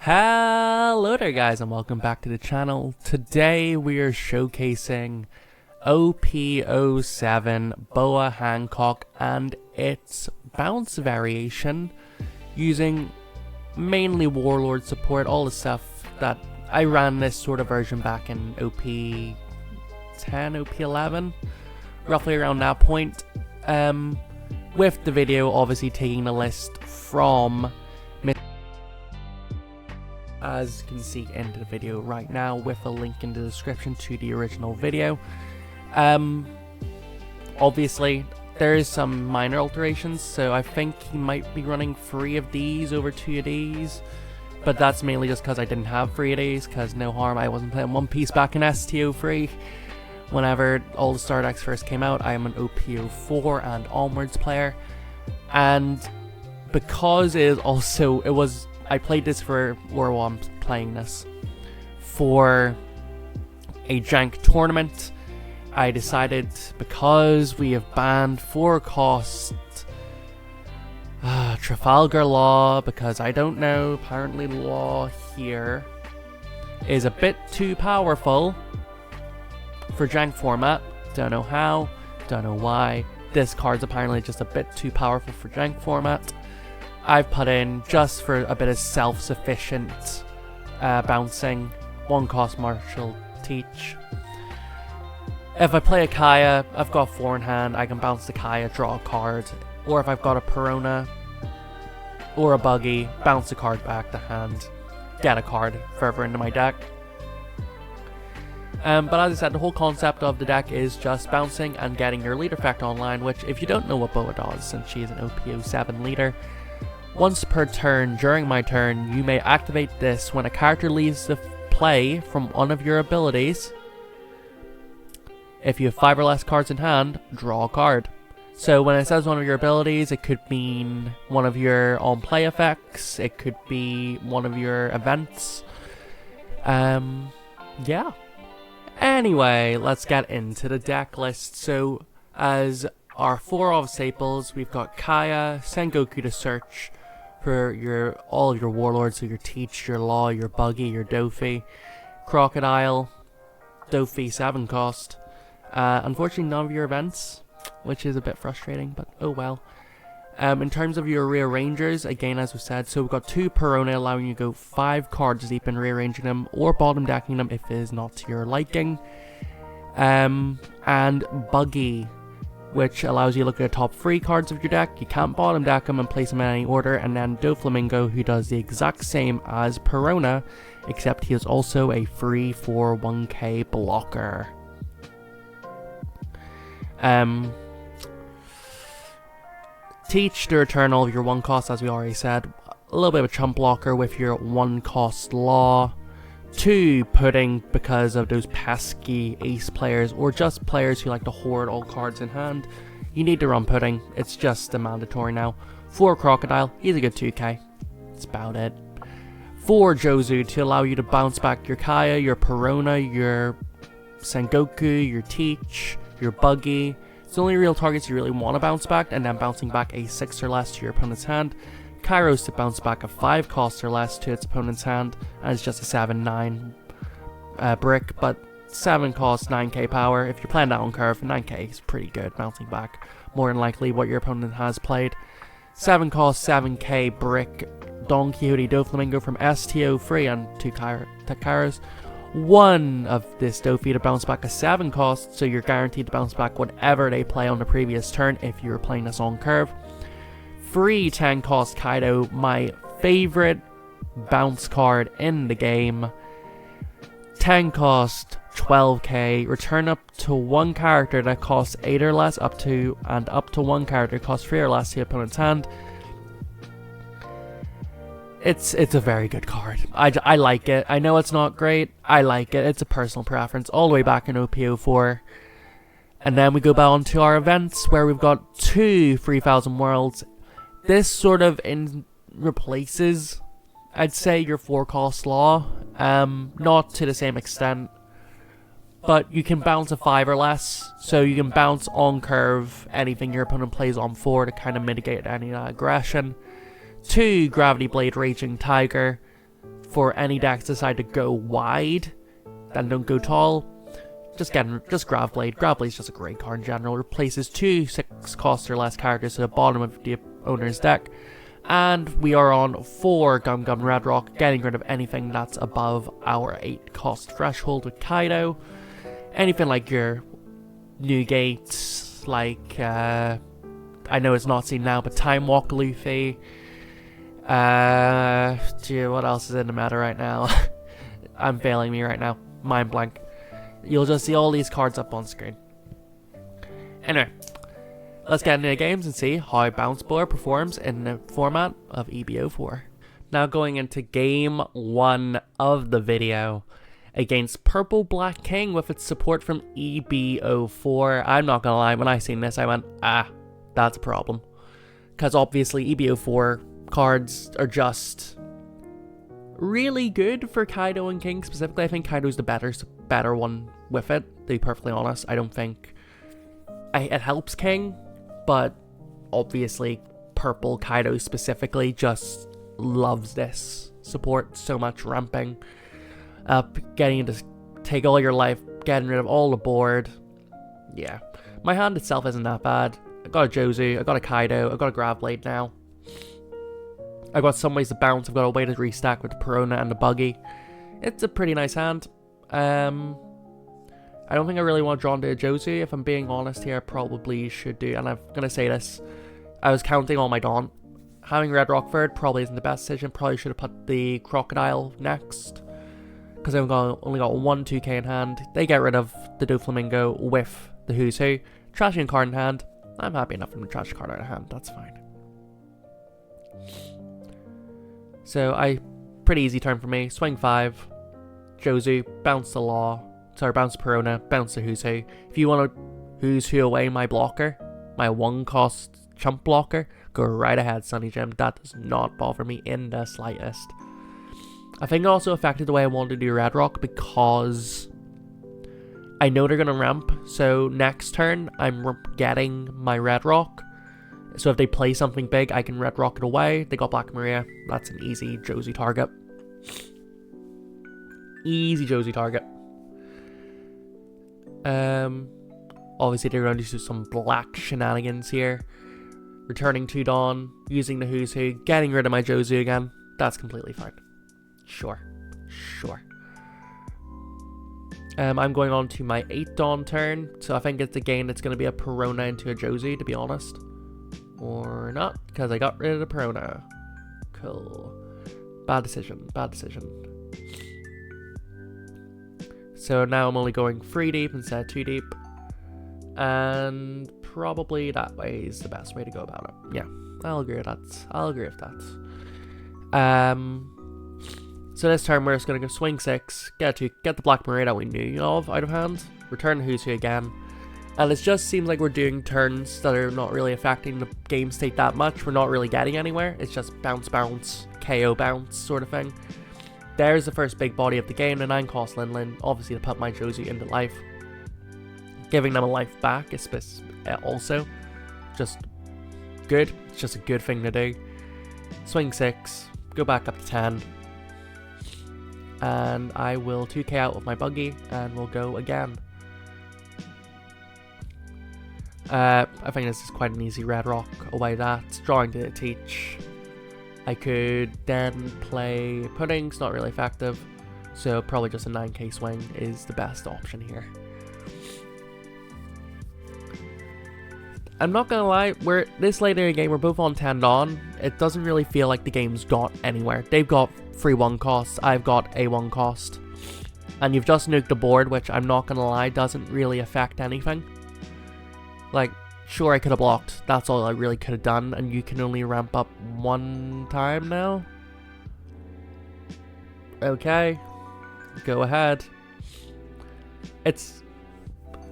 Hello there guys and welcome back to the channel. Today we are showcasing OP07 Boa Hancock and its bounce variation using mainly Warlord support, all the stuff that I ran this sort of version back in OP10, OP11, roughly around that point, with the video obviously taking the list from as you can see into the video right now with a link in the description to the original video. Obviously there is some minor alterations, so I think he might be running 3 of these over 2 of these, but that's mainly just because I didn't have 3 of these, because no harm, I wasn't playing One Piece back in STO3 whenever all the star decks first came out. I am an OP04 and onwards player, and because I played this for, or I'm playing this for a jank tournament, I decided, because we have banned 4-cost Trafalgar Law, because I don't know, apparently the law here is a bit too powerful for jank format. Don't know how, don't know why. This card's apparently just a bit too powerful for jank format. I've put in, just for a bit of self-sufficient bouncing, 1-cost martial teach. If I play a Kaya, I've got 4 in hand, I can bounce the Kaya, draw a card. Or if I've got a Perona or a Buggy, bounce a card back to hand, get a card further into my deck. But as I said, the whole concept of the deck is just bouncing and getting your leader effect online, which, if you don't know what Boa does, since she is an OP07 leader, once per turn during my turn, you may activate this when a character leaves the play from one of your abilities. If you have 5 or less cards in hand, draw a card. So when it says one of your abilities, it could mean one of your on-play effects, it could be one of your events. Yeah. Anyway, let's get into the deck list. So, as our 4 of staples, we've got Kaya, Sengoku to search for all of your warlords, so your Teach, your Law, your Buggy, your Dofi, Crocodile, Dofi 7-cost. Unfortunately, none of your events, which is a bit frustrating, but oh well. In terms of your rearrangers, again, as we said, so we've got 2 Perona, allowing you to go 5 cards deep in rearranging them or bottom decking them if it is not to your liking. And Buggy, which allows you to look at the top 3 cards of your deck. You can't bottom deck them and place them in any order. And then Doflamingo, who does the exact same as Perona, except he is also a free for 1k blocker. Teach to return all of your 1-cost, as we already said. A little bit of a chump blocker with your 1-cost Law. 2 Pudding, because of those pesky ace players, or just players who like to hoard all cards in hand. You need to run Pudding, it's just a mandatory now. 4 Crocodile, he's a good 2k. That's about it. 4 Jozu, to allow you to bounce back your Kaya, your Perona, your Sengoku, your Teach, your Buggy. It's the only real targets you really want to bounce back, and then bouncing back a 6 or less to your opponent's hand. Kairos to bounce back a 5-cost or less to its opponent's hand, and it's just a 7-9 brick, but 7-cost, 9k power. If you're playing that on curve, 9k is pretty good, bouncing back more than likely what your opponent has played. 7-cost, 7k brick, Don Quixote Doflamingo from STO3 and 2 Kairos. 1 of this Dofi to bounce back a 7-cost, so you're guaranteed to bounce back whatever they play on the previous turn if you were playing this on curve. 3 10-cost Kato, my favorite bounce card in the game. 10-cost, 12k, return up to 1 character that costs 8 or less, up to 1 character that costs 3 or less to your opponent's hand. It's a very good card. I like it. I know it's not great. I like it. It's a personal preference, all the way back in OP04. And then we go back on to our events, where we've got 2 3000 Worlds. This sort of replaces, I'd say, your 4-cost Law. Not to the same extent, but you can bounce a 5 or less, so you can bounce on curve anything your opponent plays on 4 to kind of mitigate any aggression. 2 Gravity Blade Raging Tiger, for any decks decide to go wide and don't go tall, just Grav Blade. Grav Blade's just a great card in general. Replaces 2 6-cost or less characters at the bottom of the owner's deck. And we are on 4 Gum Gum Red Rock, getting rid of anything that's above our 8-cost threshold with Kaido. Anything like your New Gates, like, I know it's not seen now, but Time Walk Luffy. Gee, what else is in the meta right now? I'm failing me right now. Mind blank. You'll just see all these cards up on screen. Anyway, let's get into the games and see how Bounce Boar performs in the format of EB04. Now going into game 1 of the video against Purple Black King with its support from EB04. I'm not gonna lie, when I seen this I went, that's a problem. Because obviously EB04 cards are just really good for Kaido and King specifically. I think Kaido's the better one with it, to be perfectly honest. I don't think it helps King, but obviously Purple Kaido specifically just loves this support so much. Ramping up, getting to take all your life, getting rid of all the board. Yeah, my hand itself isn't that bad. I got a Jozu, I got a Kaido, I got a Grav Blade now. I got some ways to bounce, I've got a way to restack with the Perona and the Buggy. It's a pretty nice hand. I don't think I really want to draw into a Jozu. If I'm being honest here, I probably should do, and I'm going to say this, I was counting on my Daunt. Having Red Rock third probably isn't the best decision. Probably should have put the Crocodile next, because I've only got 1 2k in hand. They get rid of the Doflamingo with the Who's Who. Trashing card in hand. I'm happy enough from the trash card out of hand, that's fine. So pretty easy turn for me. Swing 5, Jozu, bounce the Law, bounce Perona, bounce the Who's Who. If you want to Who's Who away my blocker, my 1-cost chump blocker, go right ahead, Sunny Jim. That does not bother me in the slightest. I think it also affected the way I wanted to do Red Rock, because I know they're going to ramp, so next turn I'm getting my Red Rock. So if they play something big, I can Red Rock it away. They got Black Maria. That's an easy Josie target. Easy Josie target. Obviously they're going to do some black shenanigans here. Returning to Dawn, using the Who's Who, getting rid of my Josie again. That's completely fine. Sure. I'm going on to my 8 Dawn turn, so I think it's again it's going to be a Perona into a Josie, to be honest. Or not, because I got rid of the Perona. Cool. Bad decision. So now I'm only going 3 deep instead of 2 deep. And probably that way is the best way to go about it. Yeah, I'll agree with that. So this turn we're just going to go swing 6, get the Black Maria that we knew of out of hand, return Who's Who again. And it just seems like we're doing turns that are not really affecting the game state that much. We're not really getting anywhere. It's just bounce, KO bounce sort of thing. There's the first big body of the game, the 9-cost Lin, obviously to put my Josie into life. Giving them a life back is also just good. It's just a good thing to do. Swing 6, go back up to 10. And I will 2k out with my Buggy, and we'll go again. I think this is quite an easy Red Rock away that. Drawing to teach. I could then play Pudding's not really effective, so probably just a 9k swing is the best option here. I'm not gonna lie, we're this late in the game, we're both on 10 Dawn. It doesn't really feel like the game's got anywhere. They've got 3 1-costs, I've got a 1-cost. And you've just nuked the board, which I'm not gonna lie, doesn't really affect anything. Like, sure I could have blocked, that's all I really could have done, and you can only ramp up 1 time now? Okay, go ahead. It's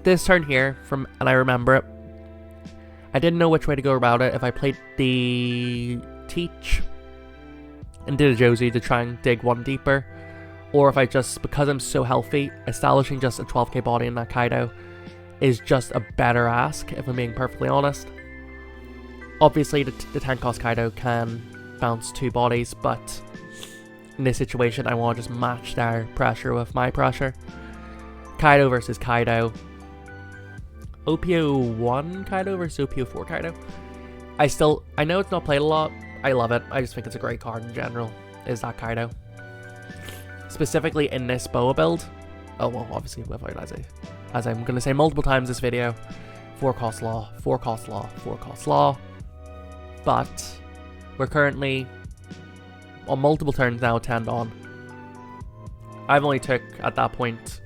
this turn here, and I remember it. I didn't know which way to go about it, if I played the Teach and did a Josie to try and dig 1 deeper, or if I just, because I'm so healthy, establishing just a 12k body in that Kaido is just a better ask, if I'm being perfectly honest. Obviously, the 10-cost Kaido can bounce 2 bodies, but in this situation, I want to just match their pressure with my pressure. Kaido versus Kaido. OP01 Kaido versus OP04 Kaido. I know it's not played a lot. I love it. I just think it's a great card in general, is that Kaido. Specifically in this Boa build. Oh, well, obviously, without as I'm going to say multiple times this video, 4 cost law, 4 cost law, 4 cost law. But we're currently on multiple turns now, 10 on. I've only took, at that point,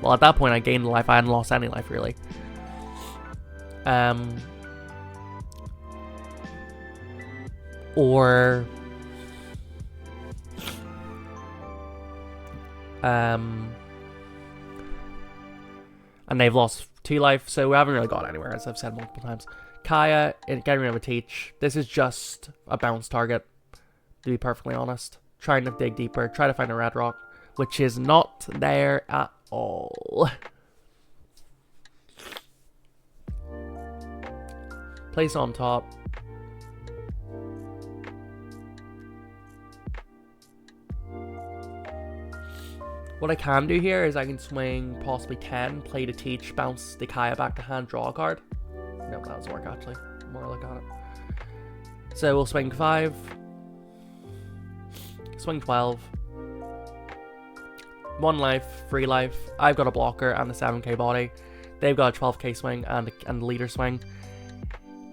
well, at that point I gained life. I hadn't lost any life, really. And they've lost 2 life, so we haven't really got anywhere, as I've said multiple times. Kaya, getting rid of a teach. This is just a bounce target, to be perfectly honest. Trying to dig deeper, try to find a red rock, which is not there at all. Place on top. What I can do here is I can swing possibly 10, play to teach, bounce the Kaya back to hand, draw a card. No, that doesn't work actually. More look at it. So we'll swing 5. Swing 12. 1 life, 3 life. I've got a blocker and a 7k body. They've got a 12k swing and a leader swing.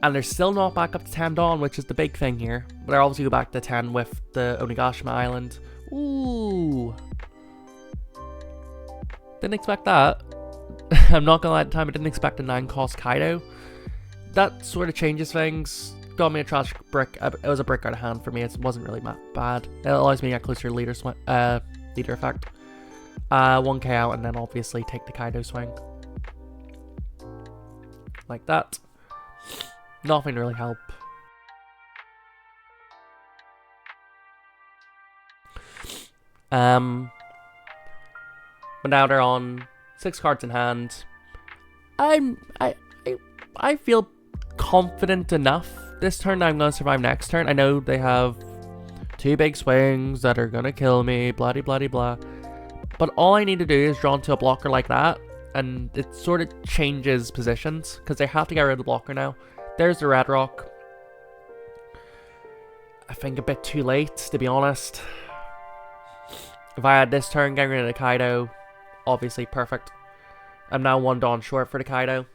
And they're still not back up to 10 Dawn, which is the big thing here. But they're obviously go back to 10 with the Onigashima Island. Ooh. Didn't expect that. I'm not gonna lie, at the time I didn't expect a 9 cost Kaido. That sort of changes things. Got me a trash brick. It was a brick out of hand for me. It wasn't really bad. It allows me to get closer to leader effect. 1k out and then obviously take the Kaido swing. Like that. Nothing to really help. But now they're on 6 cards in hand. I feel confident enough this turn I'm gonna survive next turn. I know they have 2 big swings that are gonna kill me, blah de blah de blah. But all I need to do is draw into a blocker like that, and it sort of changes positions because they have to get rid of the blocker now. There's the red rock. I think a bit too late, to be honest. If I had this turn, getting rid of the Kaido, obviously perfect. I'm now 1 Dawn short for the Kaido.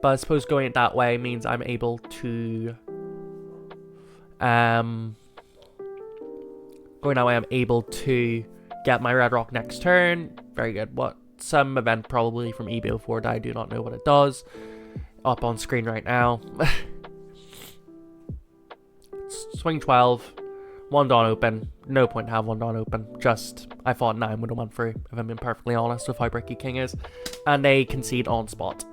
But I suppose going it that way means I'm able to... going that way I'm able to get my red rock next turn. Very good. What? Some event probably from EB04 that I do not know what it does. Up on screen right now. Swing 12. 1 Dawn open. No point to have 1 Dawn open. Just, I thought 9 would have went through, if I'm being perfectly honest with how bricky King is. And they concede on spot.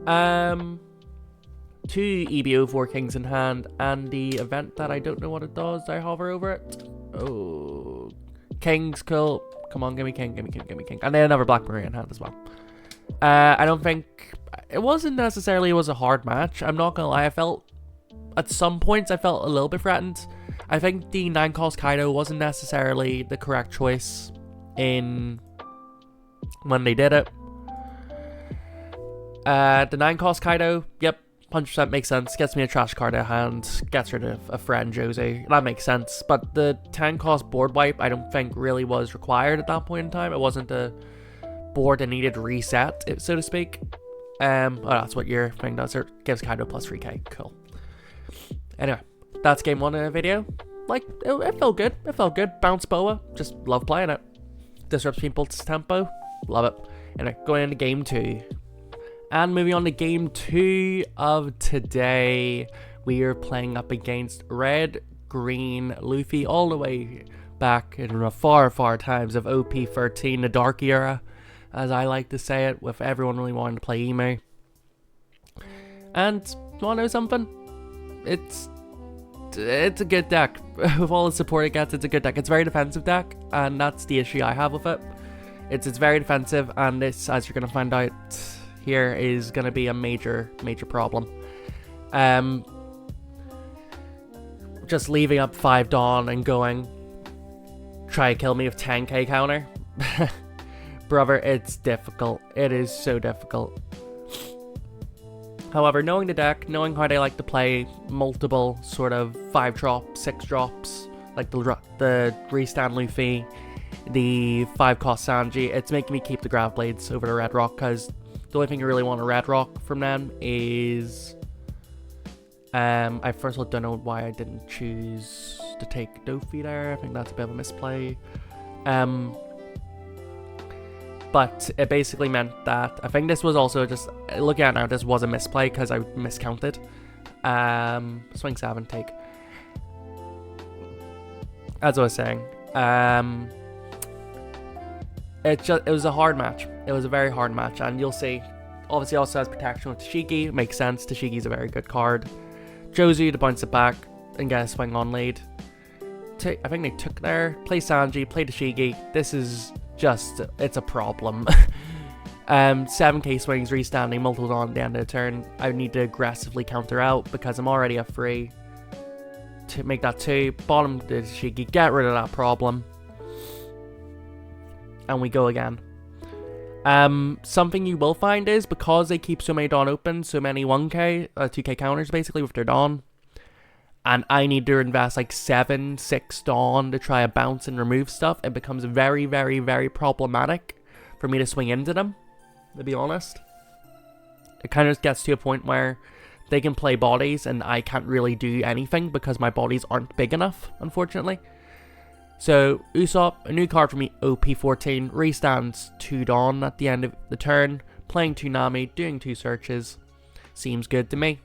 2 EB04 Kings in hand, and the event that I don't know what it does, I hover over it. Oh, King's cool. Come on, give me King, give me King, give me King. And then another Black Maria in hand as well. I don't think, it wasn't necessarily, it was a hard match. I'm not gonna lie, I felt, at some points I felt a little bit threatened. I think the 9 cost Kaido wasn't necessarily the correct choice in when they did it. The 9 cost Kaido, yep, 100% makes sense. Gets me a trash card at hand, gets rid of a friend, Jose. That makes sense. But the 10 cost board wipe, I don't think really was required at that point in time. It wasn't a board that needed reset, so to speak. Oh, that's what your thing does. It gives Kaido plus 3k. Cool. Anyway, that's game 1 of the video. Like, it felt good. It felt good. Bounce Boa. Just love playing it. Disrupts people's tempo. Love it. Anyway, going into game 2. And moving on to game 2 of today, we are playing up against Red, Green, Luffy, all the way back in the far, far times of OP13, the Dark Era, as I like to say it, with everyone really wanting to play Emu. And, you want to know something? It's a good deck. With all the support it gets, it's a good deck. It's a very defensive deck, and that's the issue I have with it. It's very defensive, and this, as you're going to find out here, is going to be a major problem. just leaving up 5 Dawn and going, try to kill me with 10k counter. Brother, it's difficult. It is so difficult. However, knowing the deck, knowing how they like to play multiple sort of 5 drops, 6 drops, like the restand Luffy, the 5 cost Sanji, it's making me keep the Grav Blades over the Red Rock, because the only thing you really want a Red Rock from them is... I first of all don't know why I didn't choose to take Lofi there. I think that's a bit of a misplay. But it basically meant that, I think this was also just, looking at it now, this was a misplay because I miscounted. Swing 7, take. As I was saying, it was a hard match. It was a very hard match, and you'll see, obviously also has protection with Tashigi. It makes sense, Tashigi's a very good card. Jozu to bounce it back and get a swing on lead. I think they took there, play Sanji, play Tashigi. This is just, it's a problem. 7k swings, restanding, multiples on at the end of the turn. I need to aggressively counter out because I'm already at 3. To make that 2, bottom to Tashigi, get rid of that problem. And we go again. Something you will find is, because they keep so many Dawn open, so many 1k, 2k counters basically with their Dawn, and I need to invest like 7, 6 Dawn to try to bounce and remove stuff, it becomes very, very, very problematic for me to swing into them, to be honest. It kind of gets to a point where they can play bodies and I can't really do anything because my bodies aren't big enough, unfortunately. So, Usopp, a new card for me, OP13, restands 2 Dawn at the end of the turn, playing 2 Nami, doing 2 searches. Seems good to me.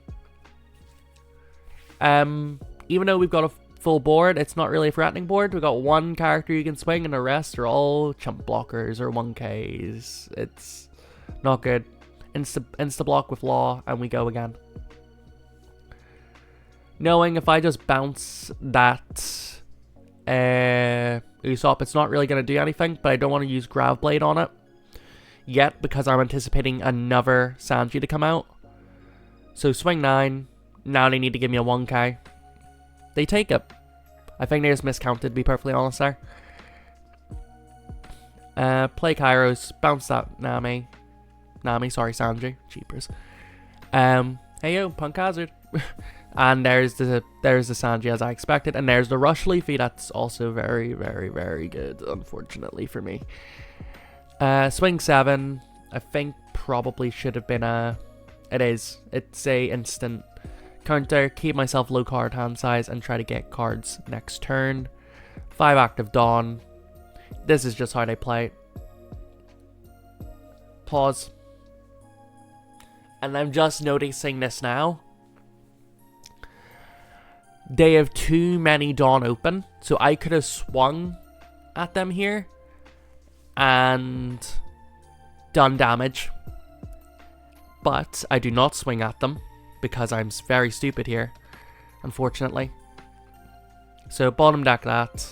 Even though we've got a full board, it's not really a threatening board. We've got 1 character you can swing and the rest are all chump blockers or 1Ks. It's not good. Insta block with Law and we go again. Knowing if I just bounce that... Usopp, it's not really going to do anything, but I don't want to use Grav Blade on it yet because I'm anticipating another Sanji to come out. So swing 9, now they need to give me a 1k. They take it. I think they just miscounted, to be perfectly honest there. Play Kairos, bounce that Nami, sorry, Sanji, cheapers. Hey yo, Punk Hazard. And there's the Sanji as I expected, and there's the Rush Luffy. That's also very, very, very good, unfortunately for me. Swing 7, I think probably should have been a... It is. It's a instant counter, keep myself low card hand size, and try to get cards next turn. 5 active Dawn. This is just how they play. Pause. And I'm just noticing this now. They have too many Dawn open, so I could have swung at them here and done damage. But I do not swing at them because I'm very stupid here, unfortunately. So bottom deck that.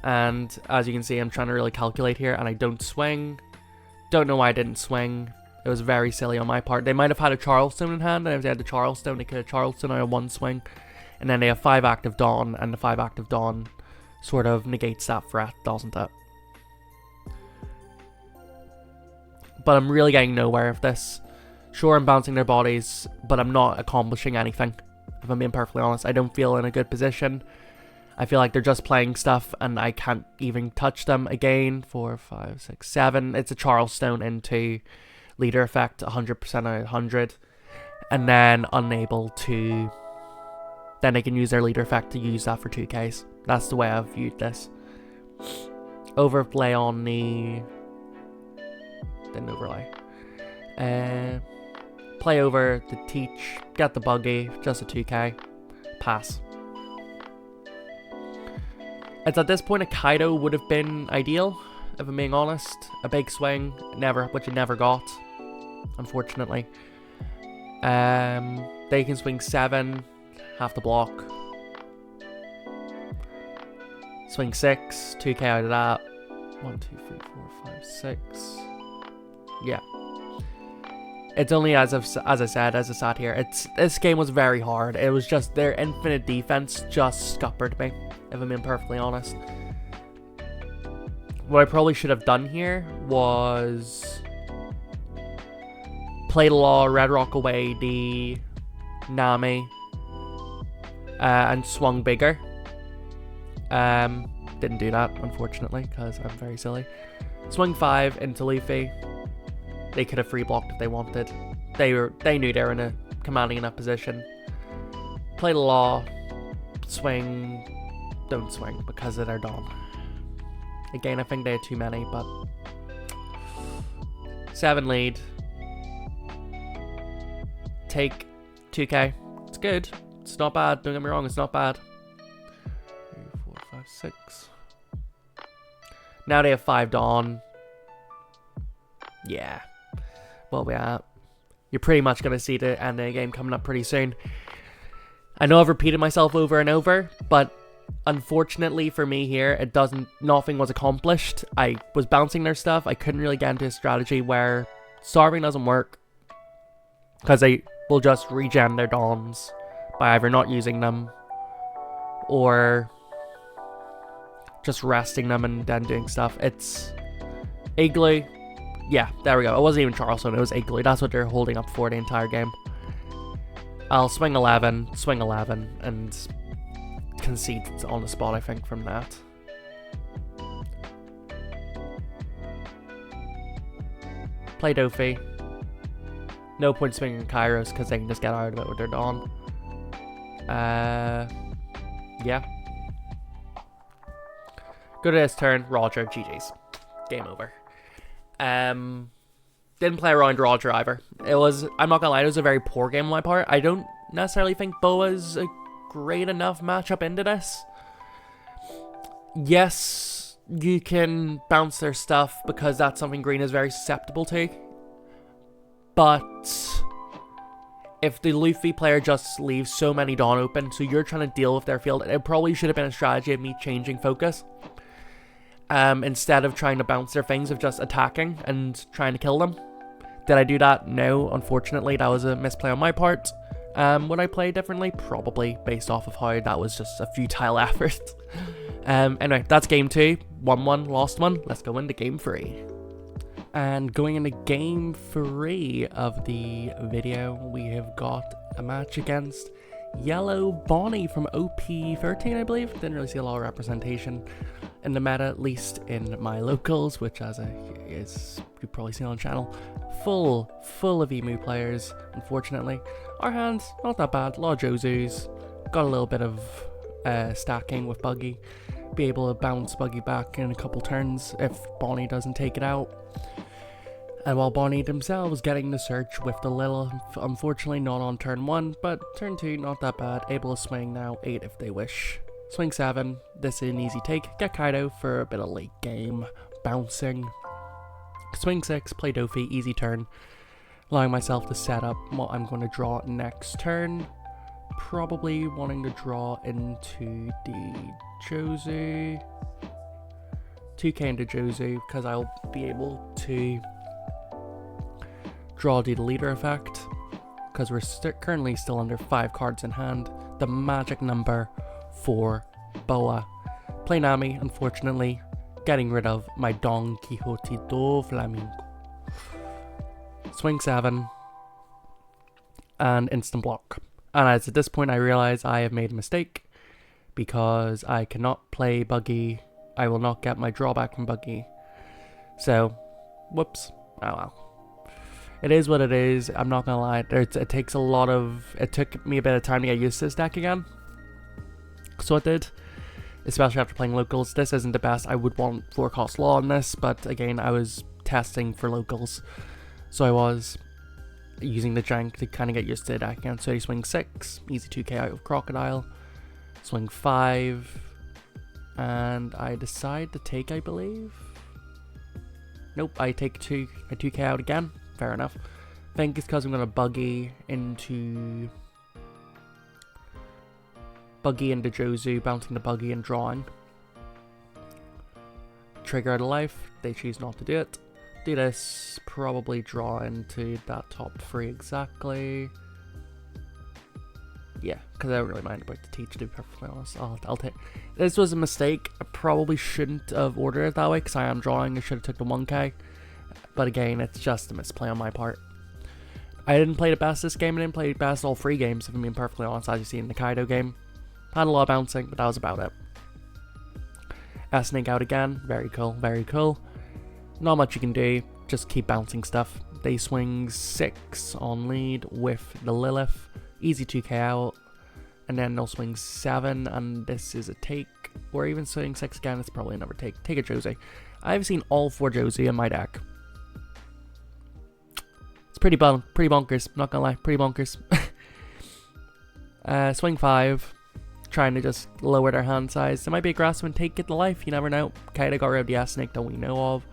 And as you can see, I'm trying to really calculate here and I don't swing. Don't know why I didn't swing. It was very silly on my part. They might have had a Charleston in hand, and if they had the Charleston, they could have Charleston on a 1 swing. And then they have 5 active Dawn, and the 5 active Dawn sort of negates that threat, doesn't it? But I'm really getting nowhere with this. Sure, I'm bouncing their bodies, but I'm not accomplishing anything. If I'm being perfectly honest, I don't feel in a good position. I feel like they're just playing stuff, and I can't even touch them again. 4, 5, 6, 7. It's a Charleston into... leader effect 100% out of 100, and then unable to, then they can use their leader effect to use that for 2Ks. That's the way I've viewed this. Overplay on the, didn't overlay. Play over the teach, get the buggy, just a 2K, pass. It's at this point a Kato would have been ideal, if I'm being honest. A big swing, which I never got. Unfortunately. They can swing 7, have to block. Swing 6, 2k out of that. 1, 2, 3, 4, 5, 6. Yeah. It's only as I sat here. This game was very hard. It was just their infinite defense just scuppered me, if I'm being perfectly honest. What I probably should have done here was play the law, red rock away the Nami, and swung bigger. Didn't do that, unfortunately, because I'm very silly. Swing 5 into Luffy. They could have free blocked if they wanted. They knew they were in a commanding enough position. Play the law. Swing. Don't swing because of their dawn. Again, I think they had too many, but 7 lead. Take 2k. It's good. It's not bad. Don't get me wrong. It's not bad. 3, 4, 5, 6. Now they have 5 dawn. Yeah. Well, we are. You're pretty much going to see the end of the game coming up pretty soon. I know I've repeated myself over and over, but unfortunately for me here, nothing was accomplished. I was bouncing their stuff. I couldn't really get into a strategy where starving doesn't work, because they will just regen their dawns by either not using them or just resting them and then doing stuff. It's Igloo. Yeah, there we go. It wasn't even Charleston, it was Igloo. That's what they're holding up for the entire game. I'll swing 11, and concede on the spot, I think, from that. Play Dofi. No point swinging Kairos, because they can just get out of it with their dawn. Yeah. Go to this turn, Roger, GG's. Game over. Didn't play around Roger either. I'm not gonna lie, it was a very poor game on my part. I don't necessarily think Boa's a great enough matchup into this. Yes, you can bounce their stuff because that's something green is very susceptible to. But if the Luffy player just leaves so many dawn open, so you're trying to deal with their field, it probably should have been a strategy of me changing focus. Instead of trying to bounce their things, of just attacking and trying to kill them. Did I do that? No, unfortunately, that was a misplay on my part. Would I play differently? Probably, based off of how that was just a futile effort. Anyway, that's game 2. 1-1, lost one. Let's go into game 3. And going into game 3 of the video, we have got a match against Yellow Bonney from OP13, I believe. Didn't really see a lot of representation in the meta, at least in my locals, which as you've probably seen on the channel, full of emu players, unfortunately. Our hands, not that bad, a lot of Jozus, got a little bit of stacking with Buggy, be able to bounce Buggy back in a couple turns if Bonney doesn't take it out. And while Bonney themselves getting the search with the little, unfortunately not on turn 1, but turn 2, not that bad, able to swing now 8 if they wish. Swing 7, this is an easy take, get Kato for a bit of late game bouncing. Swing 6, play Dofi, easy turn, allowing myself to set up what I'm going to draw next turn. Probably wanting to draw into the Jozu, 2k into Jozu, because I'll be able to draw the leader effect, because we're currently still under 5 cards in hand, the magic number for Boa. Play Nami, unfortunately, getting rid of my Don Quixote do Flamingo. Swing 7, and instant block. And as at this point I realize I have made a mistake, because I cannot play Buggy. I will not get my drawback from Buggy. So, whoops. Oh well. It is what it is, I'm not gonna lie, it took me a bit of time to get used to this deck again. So it did, especially after playing locals. This isn't the best, I would want 4-cost law on this, but again, I was testing for locals. So I was using the jank to kind of get used to the deck again. So I swing 6, easy 2k out of Crocodile, swing 5, and I decide to take, I believe. Nope, I take 2k out again. Fair enough. I think it's because I'm going to Buggy into Jozu, bouncing the Buggy and drawing. Trigger out of life. They choose not to do it. do this, probably draw into that top 3 exactly. Yeah, because I don't really mind about the teach, to be perfectly honest. I'll take. This was a mistake. I probably shouldn't have ordered it that way, because I am drawing. I should have took the 1k. But again, it's just a misplay on my part. I didn't play the best this game. I didn't play the best all 3 games, if I'm being perfectly honest, as you see in the Kaido game. Had a lot of bouncing, but that was about it. S-Snake out again. Very cool, very cool. Not much you can do. Just keep bouncing stuff. They swing 6 on lead with the Lilith. Easy 2k out. And then they'll swing 7, and this is a take. Or even swing 6 again, it's probably another take. Take a Josie. I've seen all 4 Josie in my deck. It's pretty bonkers, not gonna lie, pretty bonkers. Swing 5, trying to just lower their hand size. There might be a grass one, take, get the life, you never know. Kaido got rid of the S-Snake that we know of.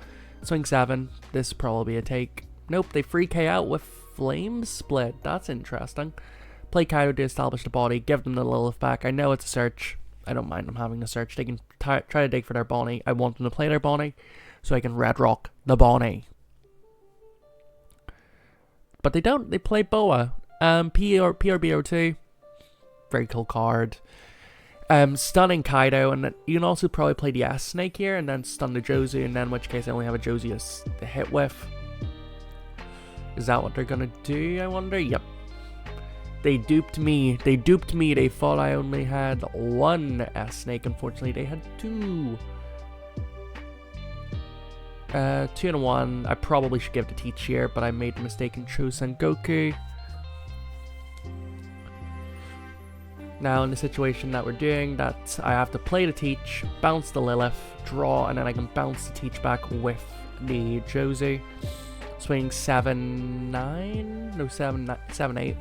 Swing 7, this will probably be a take. Nope, they free K out with Flame Split, that's interesting. Play Kaido to establish the body, give them the Lilith back. I know it's a search, I don't mind them having a search. They can try to dig for their Bonney. I want them to play their Bonney, so I can Red Rock the Bonney. But they don't. They play Boa. PRBO2. Very cool card. Stunning Kaido. And you can also probably play the S-Snake here. And then stun the Josie. And then in which case I only have a Josie to hit with. Is that what they're going to do, I wonder? Yep. They duped me. They duped me. They thought I only had 1 S-Snake. Unfortunately, they had 2. 2 and 1. I probably should give the teach here, but I made the mistake and chose Sengoku. Now in the situation that we're doing, that I have to play the teach, bounce the Lilith, draw, and then I can bounce the teach back with the Josie. Swing 7, 9? No, 7, 7, 8.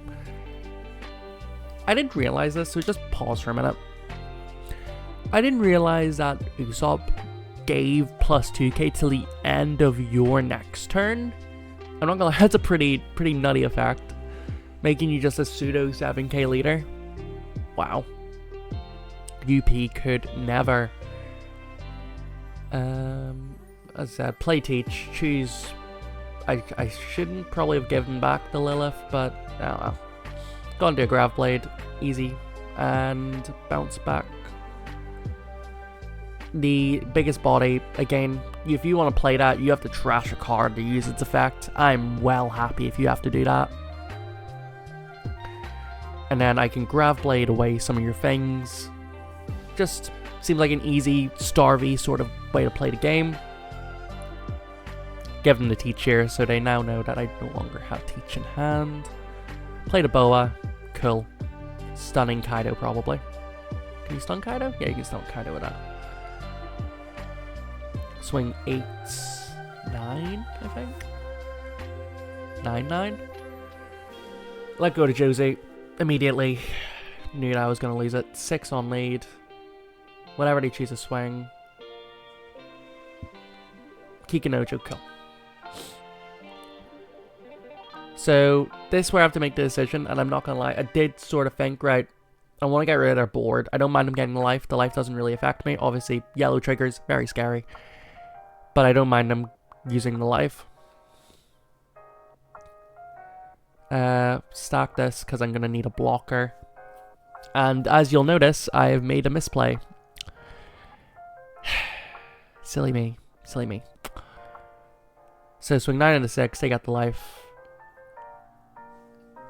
I didn't realize this, so just pause for a minute. I didn't realize that Usopp gave plus 2k till the end of your next turn. I'm not gonna lie, that's a pretty nutty effect. Making you just a pseudo 7k leader. Wow. UP could never. As I said, play teach, choose. I shouldn't probably have given back the Lilith, but oh well. Gonna do a Grav Blade, easy, and bounce back. The biggest body, again, if you want to play that, you have to trash a card to use its effect. I'm well happy if you have to do that. And then I can Grav Blade away some of your things. Just seems like an easy, starvy sort of way to play the game. Give them the teach here, so they now know that I no longer have teach in hand. Play the Boa, cool. Stunning Kaido probably. Can you stun Kaido? Yeah, you can stun Kaido with that. Swing 8, 9, I think. 9, 9. Let go to Josie. Immediately. Knew that I was going to lose it. 6 on lead. Whatever they choose to swing. Kikanojo, kill. So, this is where I have to make the decision, and I'm not going to lie, I did sort of think, right, I want to get rid of their board. I don't mind them getting the life doesn't really affect me. Obviously, yellow triggers, very scary. But I don't mind them using the life. Stack this, because I'm going to need a blocker. And as you'll notice, I have made a misplay. Silly me. Silly me. So, swing 9 into 6, they got the life.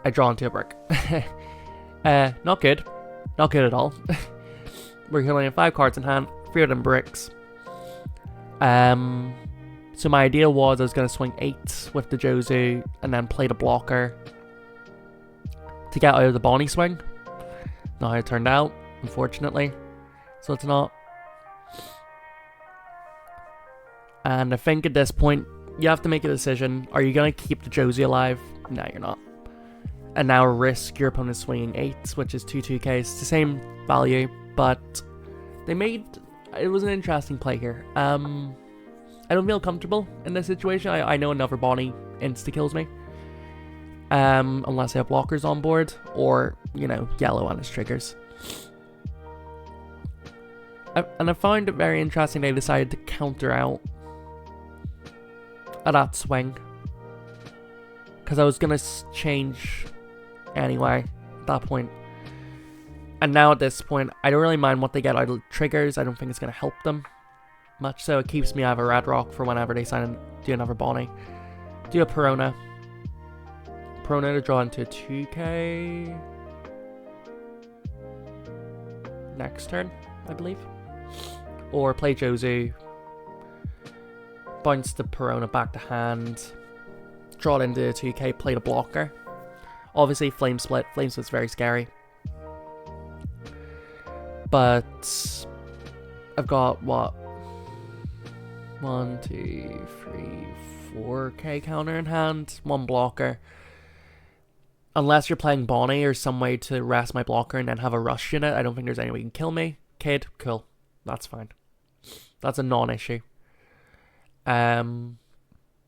I draw into a brick. Not good. Not good at all. We're only have 5 cards in hand, 3 of them bricks. So my idea was I was going to swing 8 with the Josie and then play the blocker to get out of the Bonney swing. Not how it turned out, unfortunately. So it's not. And I think at this point, you have to make a decision. Are you going to keep the Josie alive? No, you're not. And now risk your opponent swinging 8, which is 2/2k. It's the same value, but they made... It was an interesting play here. I don't feel comfortable in this situation. I know another Bonney insta-kills me. Unless I have blockers on board, or, you know, yellow on his triggers. And I found it very interesting they decided to counter out at that swing. Because I was going to change anyway at that point. And now at this point, I don't really mind what they get out of triggers. I don't think it's going to help them much. So it keeps me out of a red rock for whenever they sign and do another Bonney. Do a Perona. Perona to draw into a 2k. Next turn, I believe. Or play Jozu. Bounce the Perona back to hand. Draw it into a 2k, play the blocker. Obviously, Flame Split. Flame Split's very scary. But I've got what? 1, 2, 3, 4k counter in hand. 1 blocker. Unless you're playing Bonney or some way to rest my blocker and then have a rush unit, I don't think there's any way you can kill me. Kid, cool. That's fine. That's a non-issue.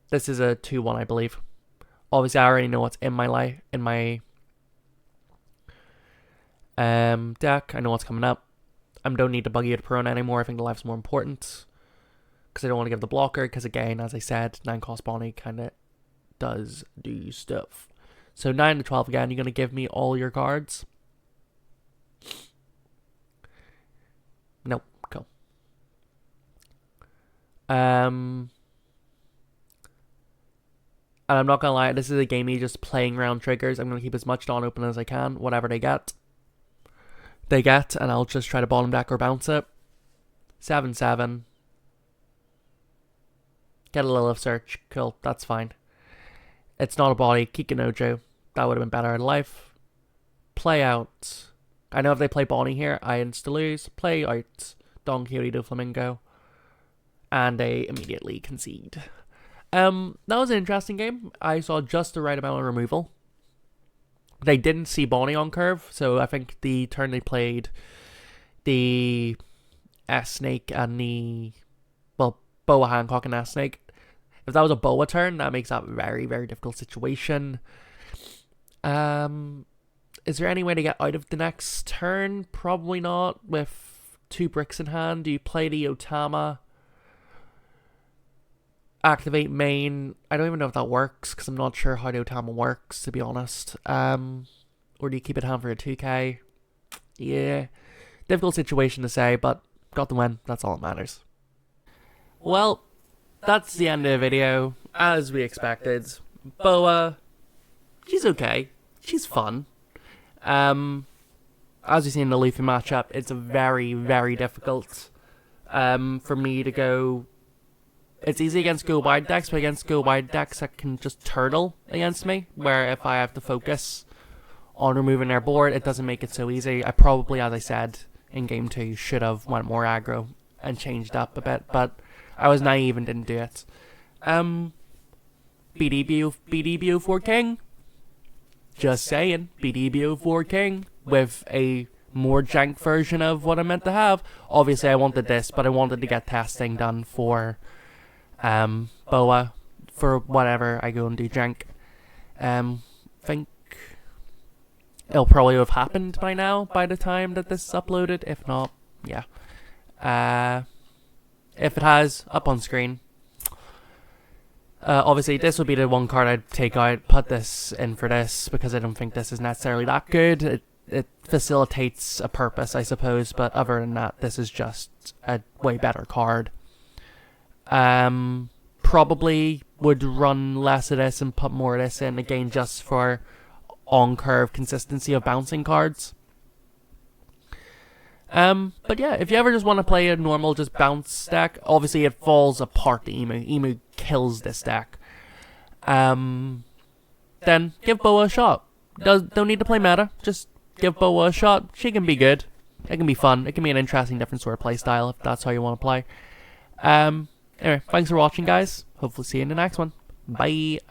This is a 2-1, I believe. Obviously, I already know what's in my deck. I know what's coming up. I don't need to buggy out Perona anymore. I think the life's more important. Because I don't want to give the blocker. Because again, as I said, 9-cost Bonney kind of does do stuff. So 9 to 12 again. You're going to give me all your cards? Nope. Cool. And I'm not going to lie, this is a game me just playing around triggers. I'm going to keep as much Dawn open as I can. Whatever they get, and I'll just try to bottom deck or bounce it. 7-7. Get a Lilith Search. Cool, that's fine. It's not a body. Kikanojo. That would have been better in life. Play out. I know if they play Bonney here, I insta-lose. Play out Don Quixote do Flamingo. And they immediately concede. That was an interesting game. I saw just the right amount of removal. They didn't see Bonney on curve, so I think the turn they played the S-Snake and the, well, Boa Hancock and S-Snake. If that was a Boa turn, that makes that a very, very difficult situation. Is there any way to get out of the next turn? Probably not. With 2 bricks in hand, do you play the Otama? Activate main. I don't even know if that works, because I'm not sure how the Otama works, to be honest. Or do you keep it hand for a 2k? Yeah. Difficult situation to say, but got the win. That's all that matters. Well, that's the end of the video, as we expected. Boa, she's okay. She's fun. As you see in the Luffy matchup, it's very, very difficult for me to go. It's easy against go-wide decks, but against go-wide decks that can just turtle against me, where if I have to focus on removing their board, it doesn't make it so easy. I probably, as I said, in Game 2, should have went more aggro and changed up a bit, but I was naive and didn't do it. BDBO4 King. Just saying. BDBO4 King with a more jank version of what I meant to have. Obviously, I wanted this, but I wanted to get testing done for Boa for whatever I go and do jank. Think it'll probably have happened by now, by the time that this is uploaded. If not, yeah. If it has, up on screen. Obviously, this would be the one card I'd take out, put this in for this, because I don't think this is necessarily that good. It facilitates a purpose, I suppose, but other than that, this is just a way better card. Probably would run less of this and put more of this in, again, just for on-curve consistency of bouncing cards. But yeah, if you ever just want to play a normal just bounce deck, obviously it falls apart to Emu. Emu kills this deck. Then give Boa a shot. Don't need to play meta, just give Boa a shot. She can be good. It can be fun. It can be an interesting different sort of play style if that's how you want to play. Anyway, thanks for watching, guys. Hopefully see you in the next one. Bye.